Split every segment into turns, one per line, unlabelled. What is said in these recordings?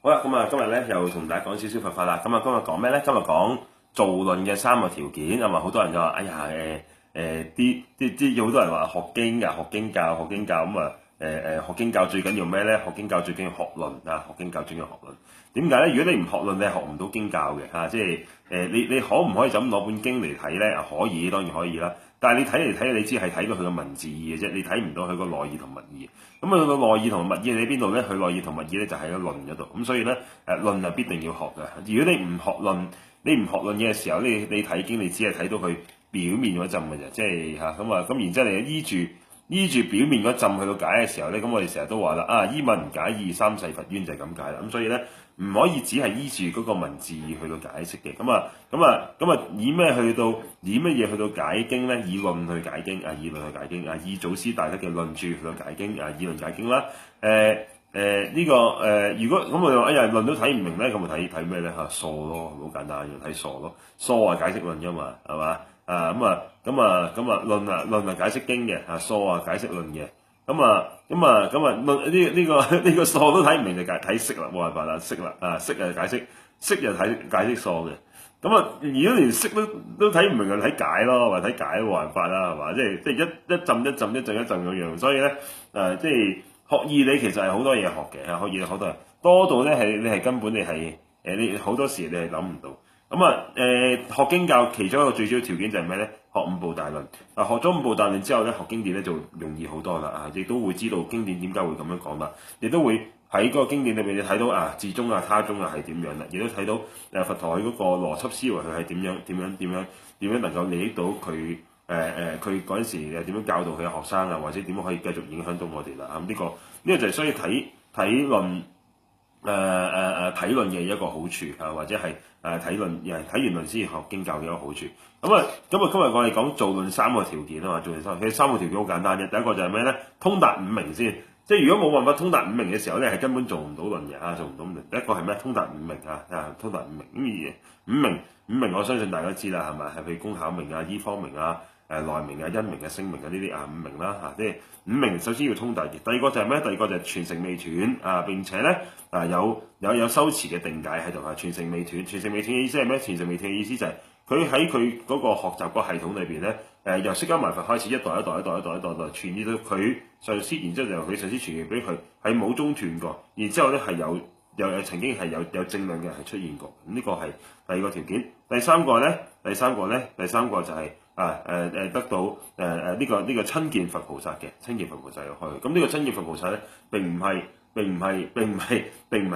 好啦，咁啊，今日咧又同大家講少少佛法啦。咁啊，今日講咩咧？今日講造論嘅三個條件。咁啊，好多人就話：哎呀，有好多人話學經㗎，學經教，學經教。咁啊，學經教最緊要咩咧？學經教最緊要學論啊！學經教最緊要學論。點解咧？如果你唔學論，你係學唔到經教嘅嚇。即係你可唔可以就咁攞本經嚟睇咧？可以，當然可以啦。但係你睇嚟睇去，你只係睇到佢個文字義嘅啫，你睇唔到佢個內意同物義。咁啊，個內意同物義喺邊度咧？佢內意同物義咧就喺個論嗰度。咁所以咧，論係必定要學嘅。如果你唔學論，嘅時候，你睇經，你只係睇到佢表面嗰陣嘅啫，即係嚇咁啊。咁然之後你依住表面嗰陣去到解嘅時候咧，咁我哋成日都話啦，依文解義，三世佛淵就係咁解啦。咁所以咧，唔可以只係依住嗰個文字去到解釋嘅。以乜嘢去到解經咧？以論去解經啊，以論去解經啊，以祖師大德嘅論著去到解經啊，以論解經啦。如果咁我哋話，哎呀，論都睇唔明咧，咁咪睇咩咧嚇？疏咯，好簡單嘅，睇疏咯。疏啊，解釋論㗎嘛，係嘛？論啊解釋經嘅，疏啊解釋論嘅。論呢個疏都睇唔明就睇釋啦，冇辦法啦，釋啦釋啊解釋，釋就解釋疏嘅。如果連釋都睇唔明，就睇解咯，或者睇解都冇辦法啦，係嘛？即係一陣咁樣。所以咧即係學義理其實係好多嘢學嘅，學義理好多人多到咧你係根本你好多時你係諗唔到。學經教其中一個最主要條件就係咩咧？學五部大論。學咗五部大論之後咧，學經典咧就容易好多啦。亦都會知道經典點解會咁樣講啦。亦都會喺嗰個經典裏邊你睇到自宗他宗係點樣啦。亦都睇到佛陀佢嗰個邏輯思維佢係點樣能夠利益到佢佢嗰陣時點樣教導佢嘅學生啊，或者點樣可以繼續影響到我哋啦。呢個就係所以睇論。睇論嘅一個好處或者係睇完論先學經教嘅一個好處。今日我哋講造論三個條件啊嘛，造論其實三個條件好簡單嘅。第一個就係咩咧？通達五明先，即係如果冇辦法通達五明嘅時候咧，係根本做唔到論嘅做唔到。第一個係咩？通達五明通達五明。五明我相信大家知啦，係咪？係譬如工巧明醫方明內明因明聲明呢啲五明啦即係五明首先要通達嘅。第二個就係咩？第二個就係傳承未斷並且咧有修持嘅定解喺度傳承未斷。傳承未斷嘅意思係咩？傳承未斷嘅意思就係佢喺佢嗰個學習個系統裏邊咧由釋迦牟尼佛開始一代傳至到佢上師，然之後就由佢上師傳譯俾佢，係冇中斷過。然之後咧係有曾經係有正論嘅係出現過。呢個係第二個條件。第三個就係得到呢個親見佛菩薩嘅親見佛菩薩入去。咁呢個親見佛菩薩咧並唔係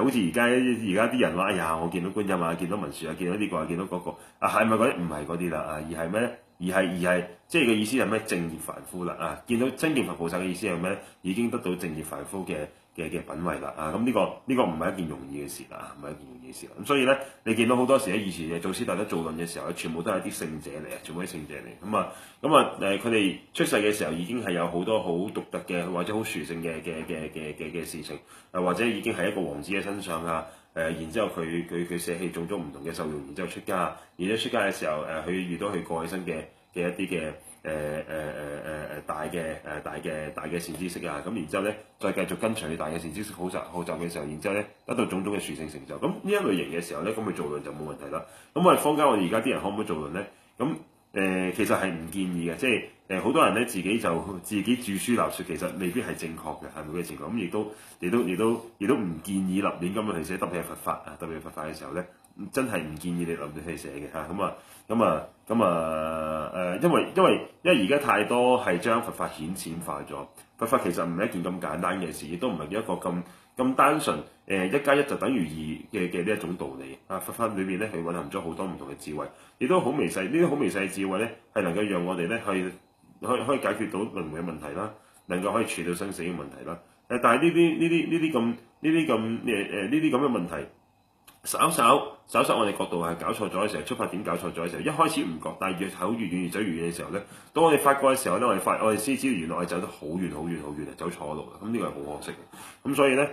好似而家啲人話，哎呀，我見到觀音見到文殊見到呢個見到嗰個係咪嗰啲？唔係嗰啲啦而係咩咧？而係即係個意思係咩？正業凡夫啦見到親見佛菩薩嘅意思係咩咧？已經得到正業凡夫嘅品位啦咁呢個唔係一件容易嘅事啦，唔係一件容易嘅事。咁所以咧，你見到好多時以前嘅祖師大德造論嘅時候，全部都係啲聖者嚟全部啲聖者嚟。佢哋出世嘅時候已經係有好多好獨特嘅或者好殊勝嘅事情或者已經係一個王子嘅身上然之後佢捨棄種種唔同嘅受用，然之後出家。然之後出家嘅時候佢遇到佢過去生嘅一啲嘅大嘅善知識咁然之後咧再繼續跟隨佢大嘅善知識學習嘅時候，然之後咧得到種種嘅殊勝成就。咁呢一類型嘅時候咧，咁佢造論就冇問題啦。咁我哋坊間我哋而家啲人可唔可以造論咧？其實係唔建議嘅，即係好多人咧自己著書立說，其實未必係正確嘅，係咪嘅正確？咁亦都唔建議立亂咁樣去寫，特別係佛法特別係佛法嘅時候咧，真係唔建議你立亂去寫嘅因為而家太多係將佛法顯淺化咗。佛法其實唔係一件咁簡單嘅事，亦都唔係一個咁單純1+1就等於2嘅呢一種道理佛法裏面咧係蘊含咗好多唔同嘅智慧，亦都好微細。呢啲好微細嘅智慧咧係能夠讓我哋咧可以解決到輪迴嘅問題啦，能夠可以處理到生死嘅問題啦。但係呢啲咁嘅問題，稍稍我哋角度係搞錯咗嘅時候，出發點搞錯咗嘅時候，一開始唔覺，但係越走越遠，越走越遠嘅時候咧，當我哋發覺嘅時候咧，我哋先知道原來我哋走得好遠走錯路啦。咁呢個係好可惜嘅。咁所以咧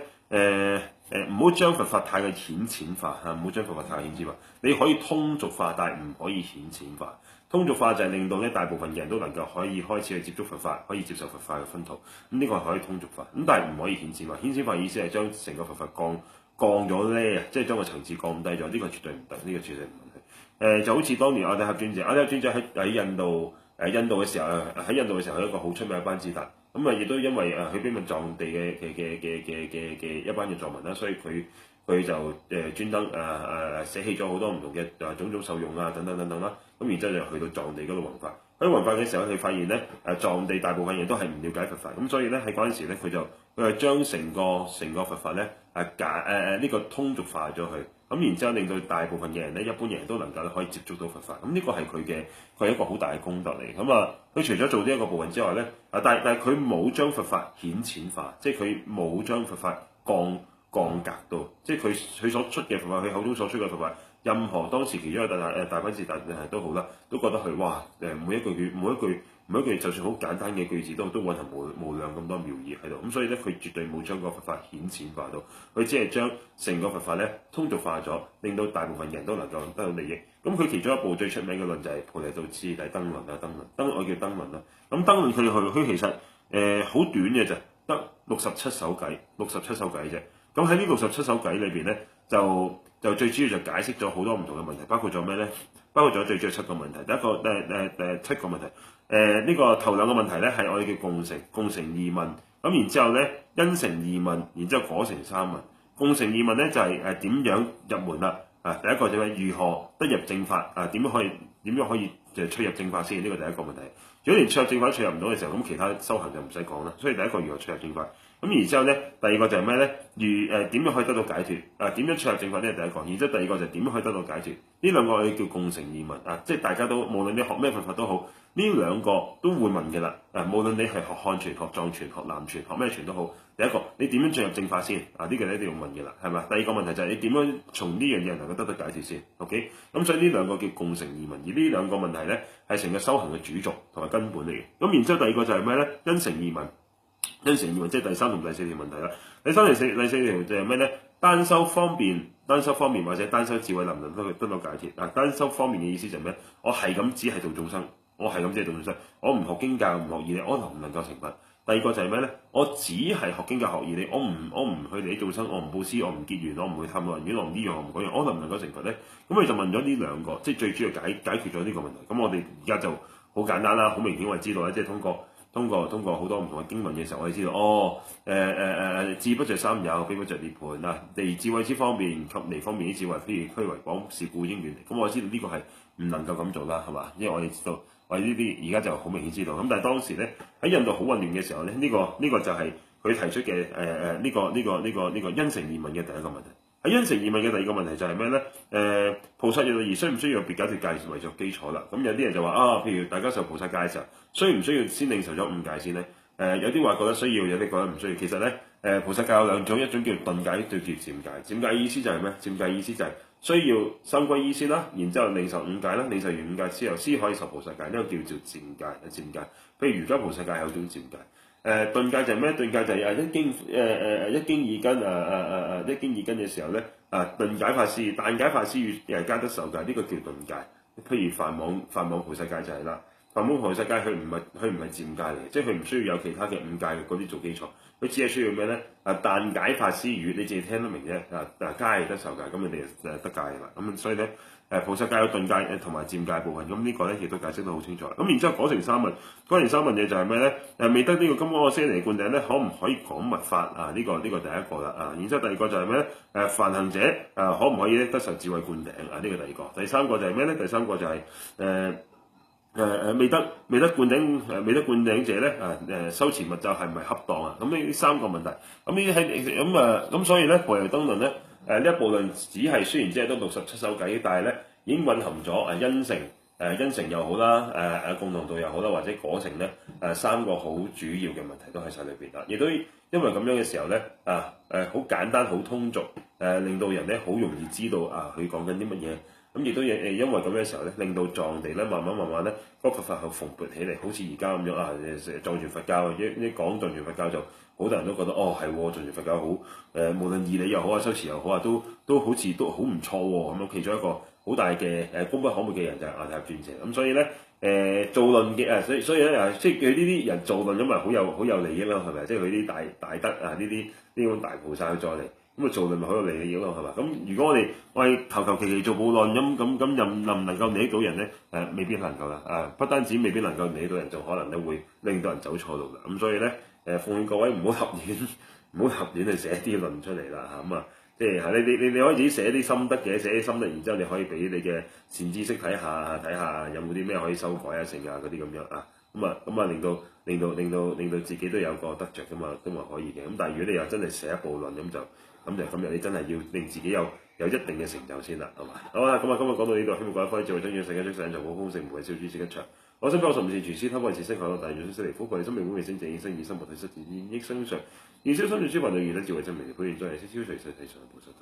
唔好將佛法太過顯淺化唔好將佛法太過顯淺化。你可以通俗化，但係唔可以顯淺化。通俗化就係令到咧大部分嘅人都能夠可以開始去接觸佛法，可以接受佛法嘅薰陶。呢個係可以通俗化。但係唔可以顯淺化。顯淺化意思係將成個佛法降降咗咧啊，即係將個層次降低咗，呢個絕對唔得，呢個絕對唔得。就好似當年阿底峽尊者，阿底峽尊者喺印度印度嘅時候喺印度嘅時候係一個好出名嘅班智達，咁亦都因為佢邊問藏地嘅一班嘅藏民啦，所以佢就專登捨棄咗好多唔同嘅種種受用啊等等等等啦，咁然之後就去到藏地嗰度弘法。喺弘法嘅時候，佢發現咧藏地大部分人都係唔了解佛法，咁所以咧喺嗰陣時咧佢就將成個佛法咧呢個通俗化咗佢，咁然之後令到大部分嘅人咧，一般人都能夠可以接觸到佛法，咁呢個係佢係一個好大嘅功德嚟。咁佢除咗做呢一個部分之外咧，但係佢冇將佛法顯淺化，即係佢冇將佛法降格到，即係佢所出嘅佛法，佢口中所出嘅佛法，任何當時其中一個大班智達都好啦，都覺得佢哇每一句就算好簡單嘅句子都蘊含無量咁多妙義喺度，咁所以咧佢絕對冇將個佛法顯淺化到，佢只係將成個佛法咧通俗化咗，令到大部分人都能夠得到利益。咁佢其中一部最出名嘅論就係菩提道次第燈論啊，我叫燈論啦。咁燈論佢其實好短嘅啫，得67首偈啫。咁喺呢67首偈裏邊咧，就最主要就解釋咗好多唔同嘅問題，包括咗咩咧？包括咗最主要7個問題。第一個7個問題，呢個頭2個問題咧係我哋叫共成2問，咁然之後咧因成2問，然之後果成3問。共成2問咧就係點樣入門啦？第一個就係如何得入正法？點樣可以就出入正法先？呢個第一個問題。如果連出入正法都出入唔到嘅時候，咁其他修行就唔使講啦。所以第一個如何出入正法？咁然之後咧，第二個就係咩咧？點樣可以得到解脫？點樣出入正法呢？係第一個。然之後第二個就係點樣可以得到解脫？呢兩個我哋叫共成2問即係大家都無論你學咩佛法都好，呢兩個都會問嘅啦。無論你係學漢傳、學藏傳、學南傳、學咩傳都好，第一個你點樣進入正法先？呢個你一定要問嘅啦，係咪？第二個問題就係你點樣從呢樣嘢能夠得到解脫先 ？OK，咁所以呢兩個叫共成2問，而呢兩個問題咧係成個修行嘅主軸同埋根本嚟嘅。咁然之後第二個就係咩咧？因成2問。因成2問即係第3同第4條問題啦。第3、第4條就係咩咧？單修方便或者單修智慧能唔能得到解脫？單修方便嘅意思就係咩？我係咁只係度眾生，我唔學經教唔學義理，我能唔能夠成佛？第二個就係咩咧？我只係學經教學義理，我唔去理眾生，我唔布施，我唔結緣，我唔去探老人院，我唔呢樣我唔嗰樣，我能唔能夠成佛咧？咁佢就問咗呢兩個，即係最主要解決咗呢個問題。咁我哋而家就好簡單啦，好明顯我哋知道咧，即係通過好多唔同嘅經文嘅時候，我哋知道智不著三有，非不著涅槃離智慧之方便及離方便之智慧，非虛為廣，是故應遠離。咁我知道呢個係唔能夠咁做啦，係嘛？因為我哋知道，我哋呢啲而家就好明顯知道。咁但係當時咧喺印度好混亂嘅時候咧，呢個就係佢提出嘅呢個因成2問嘅第一個問題。喺因成2問嘅第二個問題就係咩咧？菩薩入道而需唔需要別解脫戒為作基礎啦？咁有啲人就話譬如大家受菩薩戒嘅時候，需唔需要先領受咗5戒先咧？有啲話覺得需要，有啲覺得唔需要。其實咧，菩薩戒有2種，一種叫頓戒，一種叫漸戒。漸戒意思就係咩？漸戒意思就係需要三皈依先啦，然之後領受5戒啦，領受完5戒之後先可以受菩薩戒，呢個叫做漸戒。漸戒，譬如瑜伽菩薩戒有種漸戒。頓戒就係咩？頓戒就係一經二根一經二根嘅時候咧，頓解法師、但解法師與皆得受戒，呢個叫頓戒。譬如梵網菩薩戒就係啦，梵網菩薩戒佢唔係漸戒嚟，即係佢唔需要有其他嘅5戒嗰啲做基礎，佢只係需要咩咧？但解法師與你淨係聽得明啫，皆係得受戒，咁你哋得戒啦。咁所以咧。菩薩戒有頓戒同埋漸戒部分，咁呢個咧亦都解釋得好清楚。咁然之後果成3問嘢就係咩咧？未得呢個金剛阿闍黎灌頂咧，可唔可以講密法呢個第一個啦。然之後第二個就係咩咧？梵行者可唔可以得受智慧灌頂呢個第二個。第三個就係咩咧？第三個就係未得灌頂者咧修持密咒係唔係恰當啊？咁呢3個問題，咁呢啲係咁所以咧菩提燈論咧。呢一部論雖然只係得67首偈，但係咧已經蘊含咗因成又好啦，共同道又好啦，或者果成咧3個好主要嘅問題都喺晒裏邊啦。亦都因為咁樣嘅時候咧好簡單好通俗令到人咧好容易知道佢講緊啲乜嘢。咁亦都因為咁嘅時候咧，令到藏地咧慢慢咧嗰個佛法係蓬勃起嚟，好似而家咁樣藏傳佛教一講藏傳佛教就好多人都覺得係藏傳佛教好無論義理又好修持又好都好似都好唔錯喎咁樣。其中一個好大嘅功不可沒嘅人就係阿底峽尊者。咁所以咧造論嘅所以咧即係佢呢啲人造論咁咪好有利益啦，係咪？即係佢啲大德呢啲咁大菩薩去再嚟。咁咁啊做論咪好有利益咯，係嘛？咁如果我哋求其做暴論咁能唔能夠利益到人咧？未必能夠啦，不單止未必能夠利益到人，仲可能咧會令到人走錯路啦。咁所以咧奉勸各位唔好立亂去寫啲論出嚟啦嚇咁啊！即係你可以自己寫啲心得嘅，寫啲心得，然之後你可以俾你嘅善知識睇下有冇啲咩可以修改啊、成啊嗰啲咁樣啊，咁啊令到自己都有個得着噶嘛，都話可以嘅。咁但係如果你又真係寫一部論咁你真係要令自己有一定嘅成就先啦，係嘛？好啊，咁啊今日講到呢度，希望各位可以智慧增長，世間出世人就好豐盛，無謂小豬食一場。我身邊我從事廚師，偷為自身學到大養生，嚟福貴生命本未升正，以生以生活體質，以益生上。現消心住諸煩惱，而得智慧真明，普賢在世，消除世體上，菩薩道。